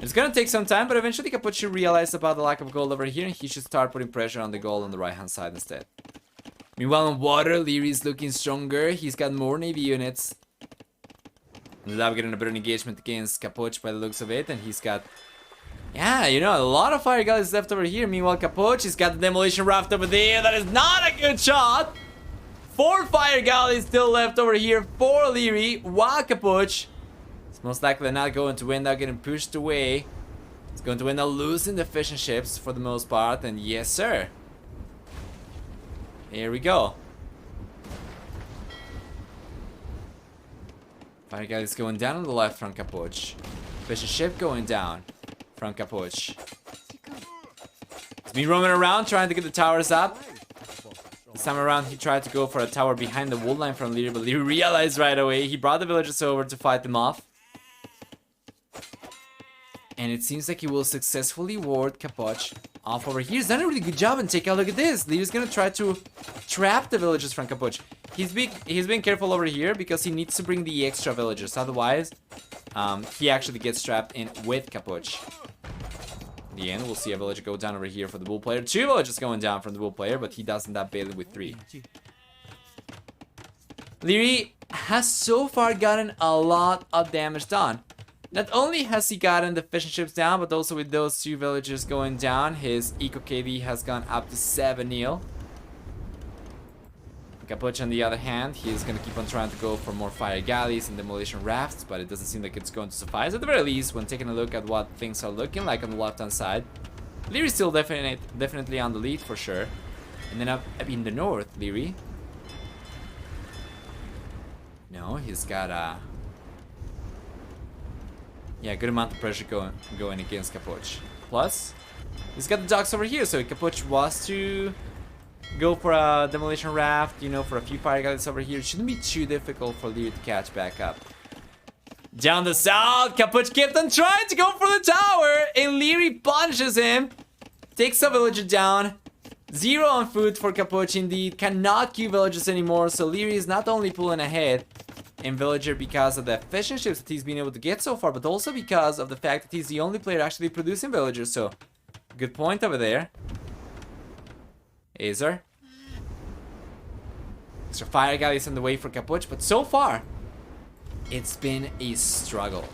It's gonna take some time, but eventually Capoch should realize about the lack of gold over here, and he should start putting pressure on the gold on the right-hand side instead. Meanwhile, on water, Lierey's looking stronger. He's got more navy units. Ended up getting a better engagement against Capoch by the looks of it, and he's got, yeah, you know, a lot of fire galleys left over here. Meanwhile, Capoch, he's got the demolition raft over there. That is not a good shot. 4 fire galleys still left over here for Liereyy, while Capoch is most likely not going to end up getting pushed away. He's going to end up losing the fishing ships for the most part, and yes, sir. Here we go. Fire galleys going down on the left from Capoch. Fishing ship going down from Capoch. He's been roaming around trying to get the towers up. This time around he tried to go for a tower behind the wool line from Liereyy, but Liereyy realized right away. He brought the villagers over to fight them off. And it seems like he will successfully ward Capoch off over here. He's done a really good job, and take a look at this. Lierey's gonna try to trap the villagers from Capoch. He's been careful over here because he needs to bring the extra villagers. Otherwise, he actually gets trapped in with Capoch. In the end, we'll see a villager go down over here for the bull player. 2 villagers going down from the bull player, but he does end up bailing with 3. Liereyy has so far gotten a lot of damage done. Not only has he gotten the fishing ships down, but also with those 2 villagers going down, his eco KD has gone up to 7 nil. Capoch, on the other hand, he's gonna keep on trying to go for more fire galleys and demolition rafts, but it doesn't seem like it's going to suffice. At the very least, when taking a look at what things are looking like on the left-hand side, Lierey's still definitely on the lead for sure. And then up in the north, Liereyy. No, he's got a good amount of pressure going against Capoch. Plus, he's got the docks over here, so if Capoch was to go for a demolition raft, you know, for a few fire galleys over here, it shouldn't be too difficult for Liereyy to catch back up. Down the south, Capoch kept on trying to go for the tower, and Liereyy punishes him. Takes a villager down. 0 on food for Capoch indeed. Cannot queue villagers anymore, so Liereyy is not only pulling ahead in villager because of the efficient ships that he's been able to get so far, but also because of the fact that he's the only player actually producing villagers, so good point over there. Azer. Extra fire galleys on the way for Capoch, but so far, it's been a struggle.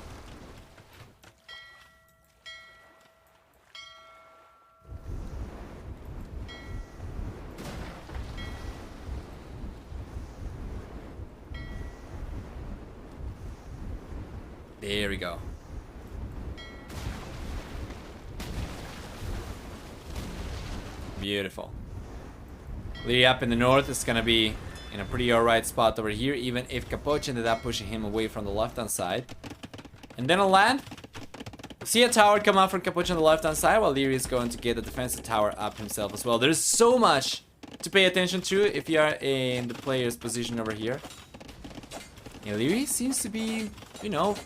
There we go. Beautiful. Liereyy up in the north is gonna be in a pretty alright spot over here, even if Capoch ended up pushing him away from the left-hand side. And then on land, see a tower come out from Capoch on the left-hand side, while Liereyy is going to get the defensive tower up himself as well. There's so much to pay attention to if you are in the player's position over here. Yeah, Liereyy seems to be, you know,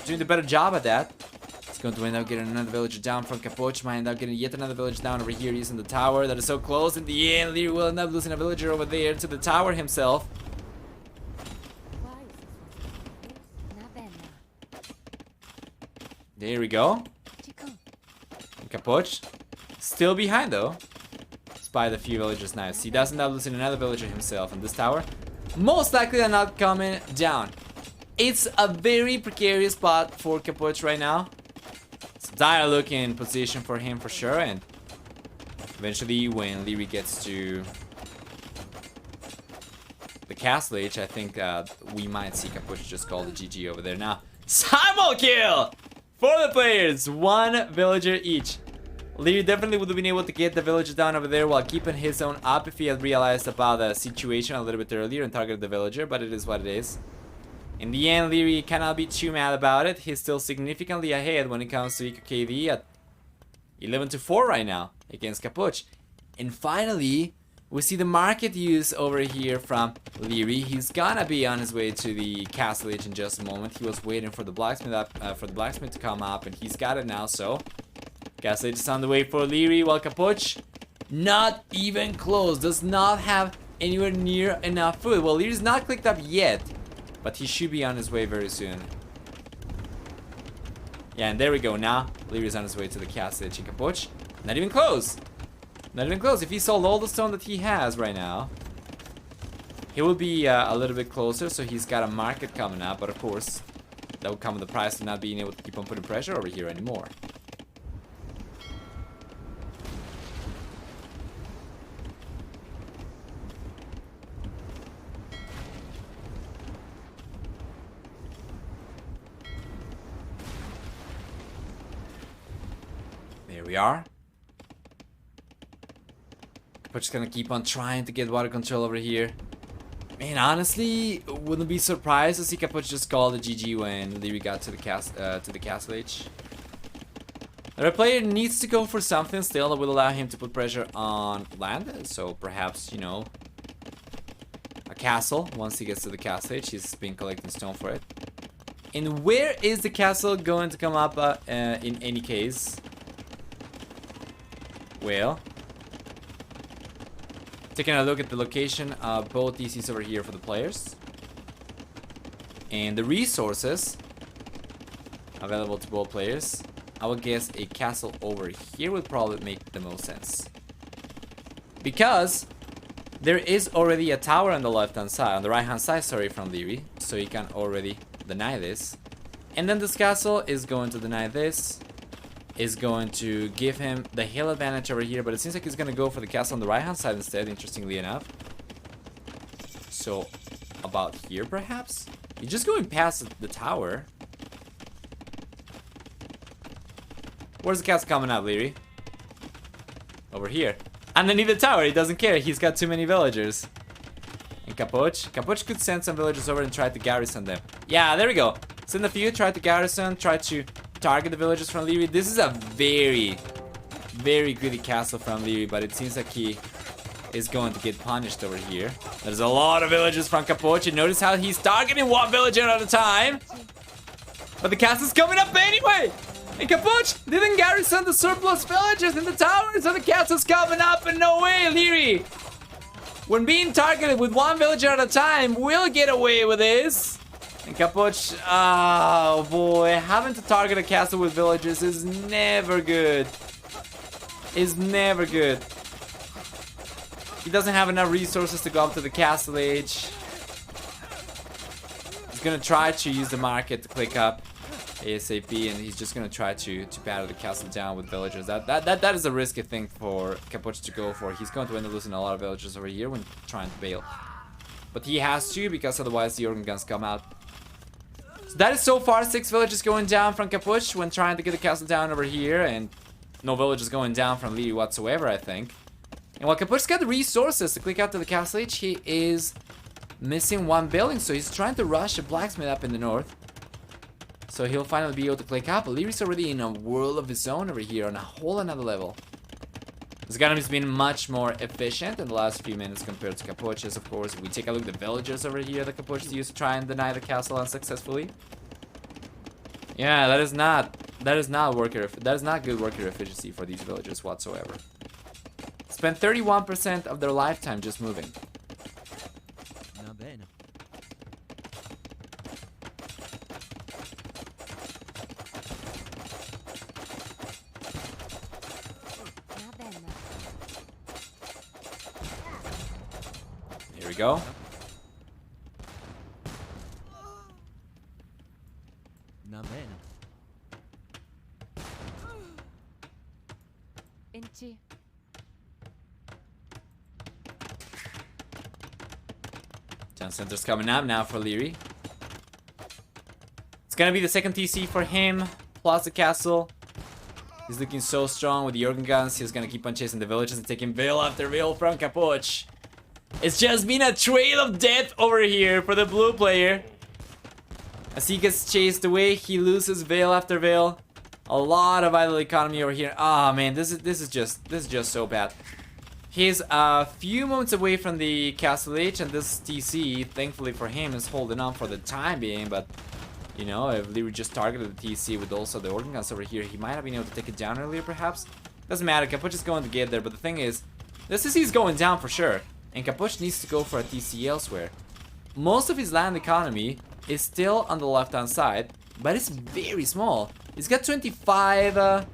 doing the better job at that. He's going to end up getting another villager down from Capoch. Might end up getting yet another villager down over here using the tower. That is so close. In the end, Liereyy will end up losing a villager over there to the tower himself. There we go. Capoch still behind though, despite a few villagers now. He does end up losing another villager himself in this tower. Most likely they're not coming down. It's a very precarious spot for Capoch right now. It's a dire looking position for him for sure, and eventually when Liereyy gets to the castle age, I think we might see Capoch just call the GG over there. Now, simul kill for the players, 1 villager each. Liereyy definitely would have been able to get the villager down over there while keeping his own up if he had realized about the situation a little bit earlier and targeted the villager, but it is what it is. In the end, Liereyy cannot be too mad about it. He's still significantly ahead when it comes to EcoKD at 11-4 right now against Capoch. And finally, we see the market use over here from Liereyy. He's gonna be on his way to the castle age in just a moment. He was waiting for the blacksmith to come up, and he's got it now. So castle age is on the way for Liereyy, while Capoch not even close. Does not have anywhere near enough food. Well, Lierey's not clicked up yet, but he should be on his way very soon. Yeah, and there we go. Now Lierey's on his way to the castle age. Capoch not even close. Not even close. If he sold all the stone that he has right now, he will be a little bit closer. So he's got a market coming up, but of course that will come with the price of not being able to keep on putting pressure over here anymore. There we are. We're just gonna keep on trying to get water control over here. Man, honestly, wouldn't be surprised to see Capoch just call the GG when Liereyy got to the castle age. The red player needs to go for something still that will allow him to put pressure on land. So perhaps, you know, a castle once he gets to the castle age. He's been collecting stone for it. And where is the castle going to come up in any case? Well, taking a look at the location of both DCs over here for the players and the resources available to both players, I would guess a castle over here would probably make the most sense, because there is already a tower on the left-hand side, on the right-hand side, sorry, from Liereyy, so he can already deny this, and then this castle is going to deny this, is going to give him the hill advantage over here, but it seems like he's going to go for the castle on the right-hand side instead, interestingly enough. So, about here, perhaps? He's just going past the tower. Where's the castle coming up, Liereyy? Over here. Underneath the tower, he doesn't care. He's got too many villagers. And Capoch? Capoch could send some villagers over and try to garrison them. Yeah, there we go. Send a few, try to garrison, try to target the villagers from Liereyy. This is a very, very greedy castle from Liereyy, but it seems like he is going to get punished over here. There's a lot of villagers from Capoch, and notice how he's targeting one villager at a time. But the castle's coming up anyway! And Capoch didn't garrison the surplus villagers in the tower, so the castle's coming up, and no way, Liereyy! When being targeted with one villager at a time, we'll get away with this. And Capoch, oh boy, having to target a castle with villagers is never good. Is never good. He doesn't have enough resources to go up to the castle age. He's gonna try to use the market to click up ASAP, and he's just gonna try to batter the castle down with villagers. That is a risky thing for Capoch to go for. He's going to end up losing a lot of villagers over here when trying to bail. But he has to, because otherwise the organ guns come out. So that is so far 6 villages going down from Capoch when trying to get the castle down over here, and no villages going down from Liereyy whatsoever, I think. And while Capoch's got the resources to click out to the castle age, he is missing one building, so he's trying to rush a blacksmith up in the north. So he'll finally be able to click out, but Lierey's already in a world of his own over here on a whole another level. This economy's been much more efficient in the last few minutes compared to Capoch's, of course. If we take a look at the villagers over here that Capoch used to try and deny the castle unsuccessfully. Yeah, that is not good worker efficiency for these villagers whatsoever. Spend 31% of their lifetime just moving. Here we go. Town center's coming up now for Liereyy. It's gonna be the second TC for him, plus the castle. He's looking so strong with the organ guns. He's gonna keep on chasing the villages and taking veil after veil from Capoch. It's just been a trail of death over here for the blue player. As he gets chased away, he loses veil after veil. A lot of idle economy over here. Ah, man, this is just so bad. He's a few moments away from the castle age, and this TC, thankfully for him, is holding on for the time being. But you know, if Liereyy just targeted the TC with also the organ guns over here, he might have been able to take it down earlier, perhaps. Doesn't matter. Capoch is going to get there, but the thing is, this TC is going down for sure, and Capoch needs to go for a TC elsewhere. Most of his land economy is still on the left-hand side, but it's very small. He's got 25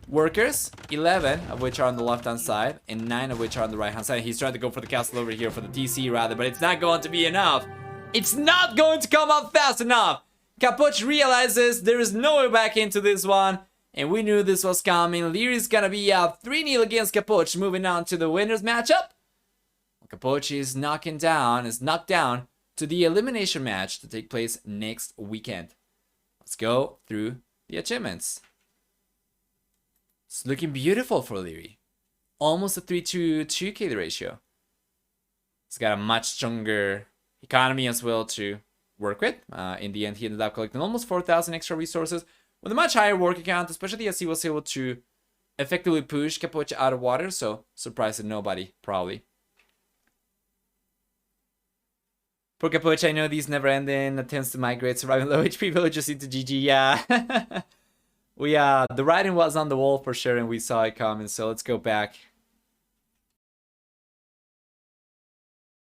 workers, 11 of which are on the left-hand side, and 9 of which are on the right-hand side. He's trying to go for the castle over here, for the TC rather, but it's not going to be enough. It's not going to come up fast enough. Capoch realizes there is no way back into this one, and we knew this was coming. Lierey's gonna be up 3-0 against Capoch, moving on to the winners matchup. Capoch is knocked down to the elimination match to take place next weekend. Let's go through the achievements. It's looking beautiful for Liereyy. Almost a 3-2 KD ratio. He's got a much stronger economy as well to work with. In the end, he ended up collecting almost 4,000 extra resources with a much higher work account, especially as he was able to effectively push Capoch out of water, so surprising nobody, probably. For Capoch, I know these never-ending attempts to migrate surviving low HP villagers into GG. Yeah, the writing was on the wall for sure, and we saw it coming. So let's go back